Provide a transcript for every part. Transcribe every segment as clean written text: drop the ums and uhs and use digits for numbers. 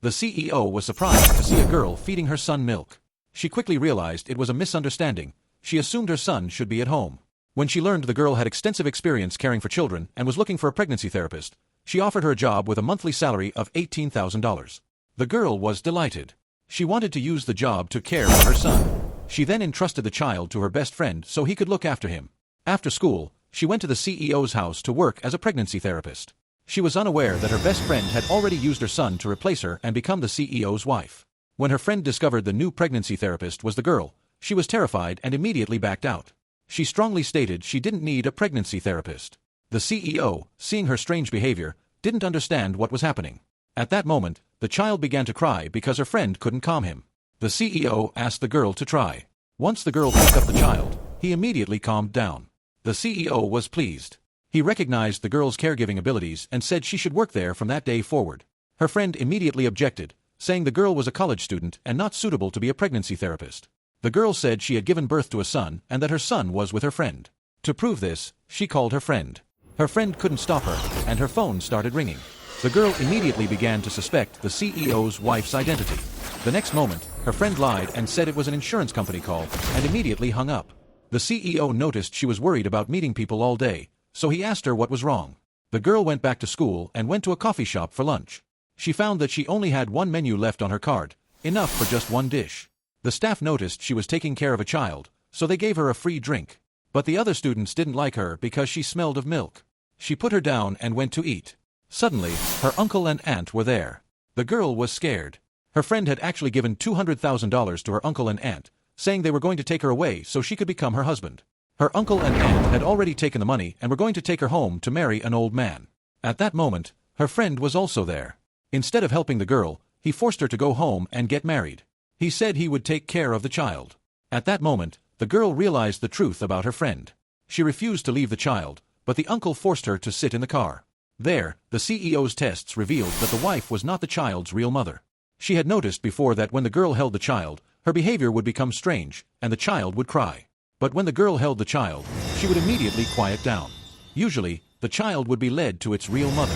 The CEO was surprised to see a girl feeding her son milk. She quickly realized it was a misunderstanding. She assumed her son should be at home. When she learned the girl had extensive experience caring for children and was looking for a pregnancy therapist, she offered her a job with a monthly salary of $18,000. The girl was delighted. She wanted to use the job to care for her son. She then entrusted the child to her best friend so he could look after him. After school, she went to the CEO's house to work as a pregnancy therapist. She was unaware that her best friend had already used her son to replace her and become the CEO's wife. When her friend discovered the new pregnancy therapist was the girl, she was terrified and immediately backed out. She strongly stated she didn't need a pregnancy therapist. The CEO, seeing her strange behavior, didn't understand what was happening. At that moment, the child began to cry because her friend couldn't calm him. The CEO asked the girl to try. Once the girl picked up the child, he immediately calmed down. The CEO was pleased. He recognized the girl's caregiving abilities and said she should work there from that day forward. Her friend immediately objected, saying the girl was a college student and not suitable to be a pregnancy therapist. The girl said she had given birth to a son and that her son was with her friend. To prove this, she called her friend. Her friend couldn't stop her, and her phone started ringing. The girl immediately began to suspect the CEO's wife's identity. The next moment, her friend lied and said it was an insurance company call and immediately hung up. The CEO noticed she was worried about meeting people all day, so he asked her what was wrong. The girl went back to school and went to a coffee shop for lunch. She found that she only had one menu left on her card, enough for just one dish. The staff noticed she was taking care of a child, so they gave her a free drink. But the other students didn't like her because she smelled of milk. She put her down and went to eat. Suddenly, her uncle and aunt were there. The girl was scared. Her friend had actually given $200,000 to her uncle and aunt, saying they were going to take her away so she could become her husband. Her uncle and aunt had already taken the money and were going to take her home to marry an old man. At that moment, her friend was also there. Instead of helping the girl, he forced her to go home and get married. He said he would take care of the child. At that moment, the girl realized the truth about her friend. She refused to leave the child, but the uncle forced her to sit in the car. There, the CEO's tests revealed that the wife was not the child's real mother. She had noticed before that when the girl held the child, her behavior would become strange, and the child would cry. But when the girl held the child, she would immediately quiet down. Usually, the child would be led to its real mother.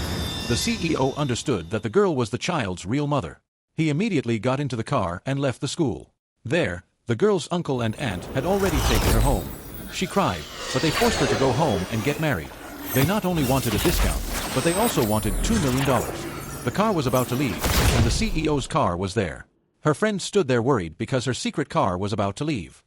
The CEO understood that the girl was the child's real mother. He immediately got into the car and left the school. There, the girl's uncle and aunt had already taken her home. She cried, but they forced her to go home and get married. They not only wanted a discount, but they also wanted $2 million. The car was about to leave, and the CEO's car was there. Her friend stood there worried because her secret car was about to leave.